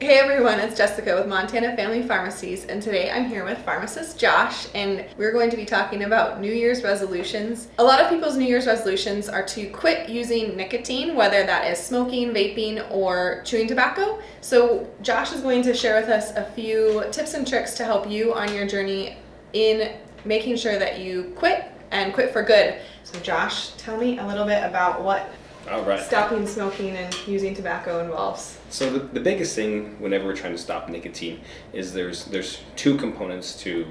Hey everyone, it's Jessica with Montana Family Pharmacies, and today I'm here with Pharmacist Josh, and we're going to be talking about New Year's resolutions. A lot of people's New Year's resolutions are to quit using nicotine, whether that is smoking, vaping, or chewing tobacco. So Josh is going to share with us a few tips and tricks to help you on your journey in making sure that you quit and quit for good. So Josh, tell me a little bit about what stopping smoking and using tobacco involves. So the biggest thing whenever we're trying to stop nicotine is there's two components to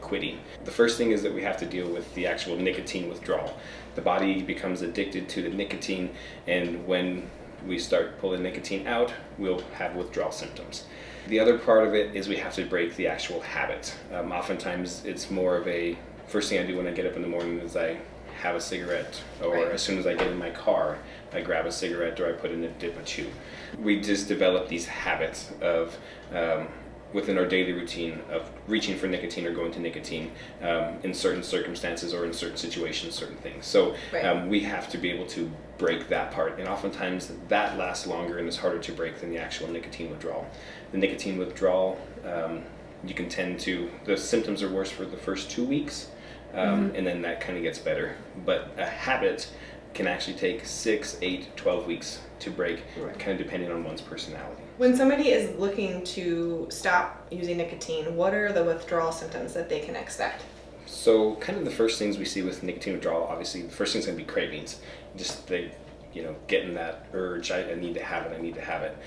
quitting. The first thing is that we have to deal with the actual nicotine withdrawal. The body becomes addicted to the nicotine, and when we start pulling nicotine out, we'll have withdrawal symptoms. The other part of it is we have to break the actual habit. Oftentimes it's more of a first thing I do when I get up in the morning is I have a cigarette, or as soon as I get in my car, I grab a cigarette or I put in a dip of chew. We just develop these habits of within our daily routine of reaching for nicotine or going to nicotine in certain circumstances or in certain situations, certain things. So we have to be able to break that part, and oftentimes that lasts longer and is harder to break than the actual nicotine withdrawal. The nicotine withdrawal, you can tend to, the symptoms are worse for the first 2 weeks. And then that kind of gets better. But a habit can actually take 6, 8, 12 weeks to break, kind of depending on one's personality. When somebody is looking to stop using nicotine, what are the withdrawal symptoms that they can expect? So kind of the first things we see with nicotine withdrawal, obviously the first thing's going to be cravings. Just getting that urge, I need to have it.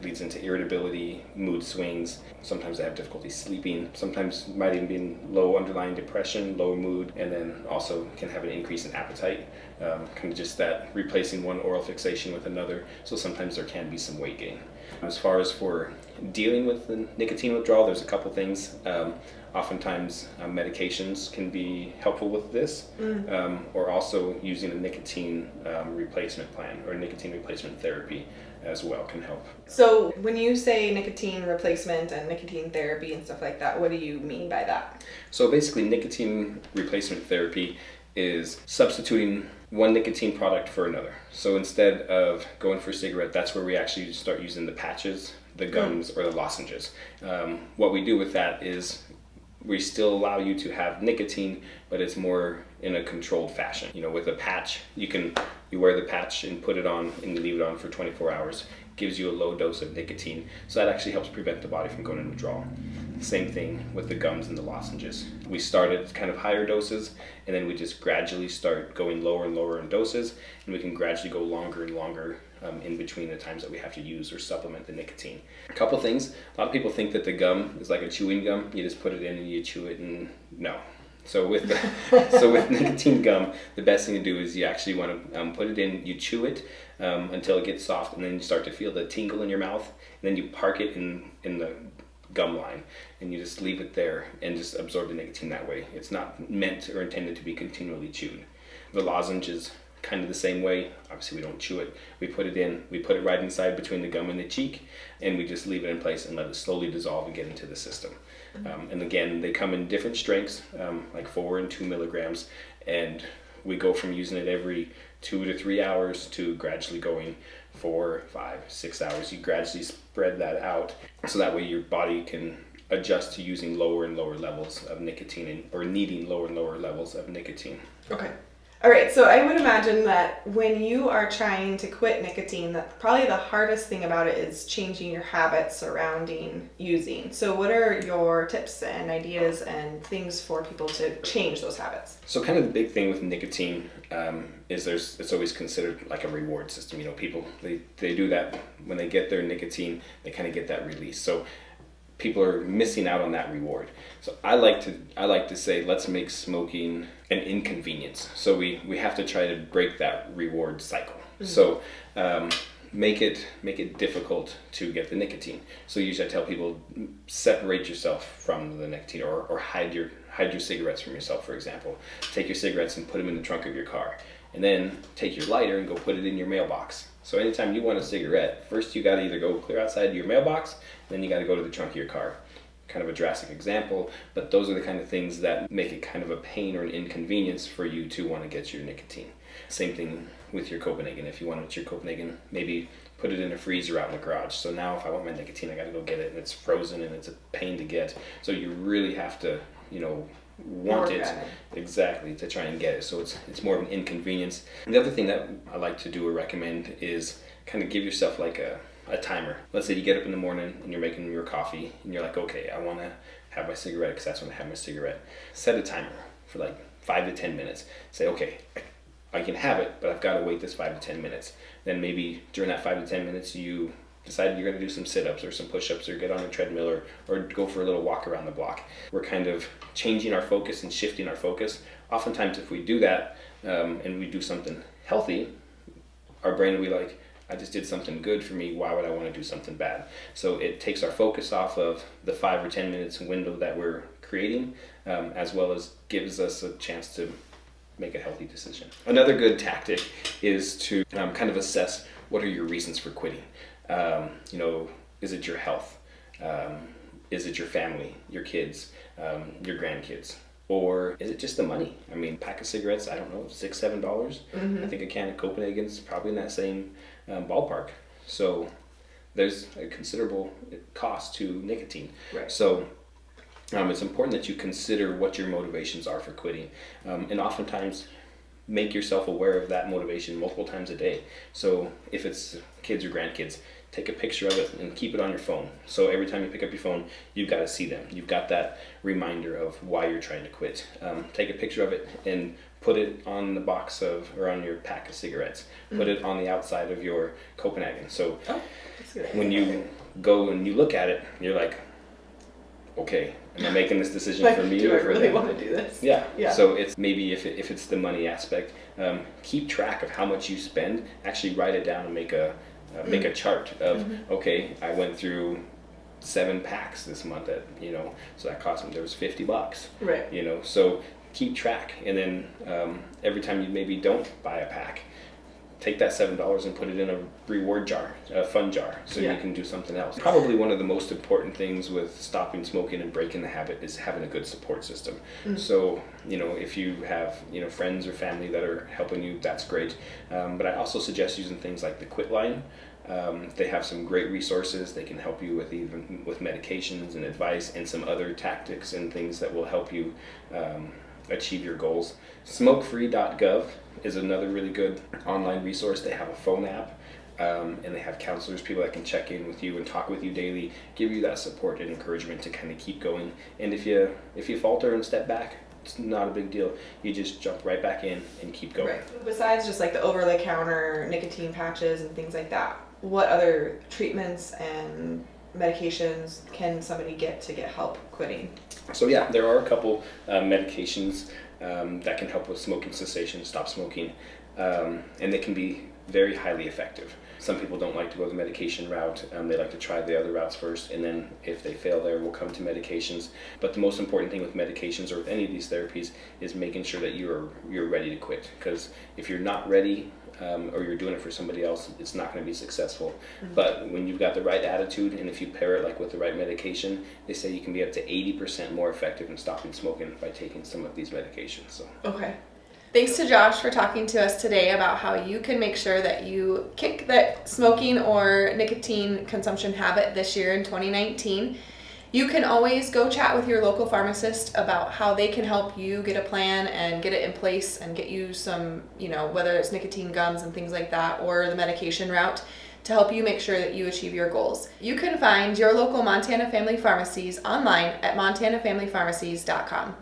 Leads into irritability, mood swings. Sometimes they have difficulty sleeping. Sometimes might even be low underlying depression, low mood, and then also can have an increase in appetite. Kind of just that replacing one oral fixation with another. So sometimes there can be some weight gain. As far as for dealing with the nicotine withdrawal, there's a couple things. Oftentimes medications can be helpful with this, or also using a nicotine replacement plan or nicotine replacement therapy as well can help. So when you say nicotine replacement and nicotine therapy and stuff like that, what do you mean by that? So basically nicotine replacement therapy is substituting one nicotine product for another. So instead of going for a cigarette, that's where we actually start using the patches, the gums, or the lozenges. What we do with that is we still allow you to have nicotine, but it's more in a controlled fashion. With a patch, you wear the patch and put it on and leave it on for 24 hours. Gives you a low dose of nicotine, so that actually helps prevent the body from going into withdrawal. Same thing with the gums and the lozenges. We start at kind of higher doses, and then we just gradually start going lower and lower in doses, and we can gradually go longer and longer in between the times that we have to use or supplement the nicotine. A couple things. A lot of people think that the gum is like a chewing gum. You just put it in and you chew it, and no. So with nicotine gum, the best thing to do is you actually want to put it in, you chew it until it gets soft, and then you start to feel the tingle in your mouth, and then you park it in the gum line, and you just leave it there and just absorb the nicotine that way. It's not meant or intended to be continually chewed. The lozenge is kind of the same way. Obviously we don't chew it. We put it in, we put it right inside between the gum and the cheek, and we just leave it in place and let it slowly dissolve and get into the system. And again, they come in different strengths, like 4 and 2 milligrams, and we go from using it every 2 to 3 hours to gradually going 4, 5, 6 hours. You gradually spread that out, so that way your body can adjust to using lower and lower levels of nicotine, or needing lower and lower levels of nicotine. Okay. All right, so I would imagine that when you are trying to quit nicotine, that probably the hardest thing about it is changing your habits surrounding using. So what are your tips and ideas and things for people to change those habits? So kind of the big thing with nicotine is it's always considered like a reward system. People, they do that when they get their nicotine, they kind of get that release. So people are missing out on that reward. So I like to say, let's make smoking an inconvenience. So we have to try to break that reward cycle. So make it difficult to get the nicotine. So usually I tell people, separate yourself from the nicotine, or hide your cigarettes from yourself. For example, take your cigarettes and put them in the trunk of your car, and then take your lighter and go put it in your mailbox. So anytime you want a cigarette, first you got to either go clear outside your mailbox, then you got to go to the trunk of your car. Kind of a drastic example, but those are the kind of things that make it kind of a pain or an inconvenience for you to want to get your nicotine. Same thing with your Copenhagen. If you wanted your Copenhagen, maybe put it in a freezer out in the garage. So now if I want my nicotine, I got to go get it, and it's frozen and it's a pain to get. So you really have to, want it exactly to try and get it. So it's more of an inconvenience. And the other thing that I like to do or recommend is kind of give yourself like a timer. Let's say you get up in the morning and you're making your coffee and you're like, okay, I want to have my cigarette because that's when I have my cigarette. Set a timer for like 5 to 10 minutes. Say, okay, I can have it, but I've got to wait this 5 to 10 minutes. Then maybe during that 5 to 10 minutes, you decide you're going to do some sit-ups or some push-ups or get on a treadmill or go for a little walk around the block. We're kind of changing our focus and shifting our focus. Oftentimes if we do that and we do something healthy, our brain will be like, I just did something good for me, why would I want to do something bad? So it takes our focus off of the 5 or 10 minutes window that we're creating, as well as gives us a chance to make a healthy decision. Another good tactic is to kind of assess what are your reasons for quitting. Is it your health? Is it your family, your kids, your grandkids? Or is it just the money? I mean, pack of cigarettes, I don't know, $6, $7. Mm-hmm. I think a can of Copenhagen's probably in that same ballpark. So there's a considerable cost to nicotine. Right. So it's important that you consider what your motivations are for quitting. And oftentimes make yourself aware of that motivation multiple times a day. So if it's kids or grandkids, take a picture of it and keep it on your phone. So every time you pick up your phone, you've got to see them. You've got that reminder of why you're trying to quit. Take a picture of it and put it on the box or on your pack of cigarettes. Mm-hmm. Put it on the outside of your Copenhagen. So when you go and you look at it, you're like, okay, am I making this decision for me do or I for really them? want to do this? Yeah. So it's maybe if it's the money aspect, keep track of how much you spend. Actually write it down and make a chart of, okay, I went through 7 packs this month so that cost me, there was $50. Right. So keep track. And then every time you maybe don't buy a pack, take that $7 and put it in a reward jar, a fun jar, so you can do something else. Probably one of the most important things with stopping smoking and breaking the habit is having a good support system. So, if you have, friends or family that are helping you, that's great. But I also suggest using things like the Quit Line. They have some great resources. They can help you with medications and advice and some other tactics and things that will help you achieve your goals. Smokefree.gov is another really good online resource. They have a phone app, and they have counselors, people that can check in with you and talk with you daily, give you that support and encouragement to kind of keep going. And if you falter and step back, it's not a big deal. You just jump right back in and keep going. Right. Besides just like the over-the-counter nicotine patches and things like that, what other treatments and medications can somebody get to get help quitting? So there are a couple medications that can help with smoking cessation, stop smoking, and they can be very highly effective. Some people don't like to go the medication route. They like to try the other routes first, and then if they fail there, we'll come to medications. But the most important thing with medications or with any of these therapies is making sure that you're ready to quit. Because if you're not ready, or you're doing it for somebody else, it's not going to be successful. But when you've got the right attitude, and if you pair it like with the right medication, they say you can be up to 80% more effective in stopping smoking by taking some of these medications. So. Okay. Thanks to Josh for talking to us today about how you can make sure that you kick that smoking or nicotine consumption habit this year in 2019. You can always go chat with your local pharmacist about how they can help you get a plan and get it in place and get you some, whether it's nicotine gums and things like that or the medication route to help you make sure that you achieve your goals. You can find your local Montana Family Pharmacies online at montanafamilypharmacies.com.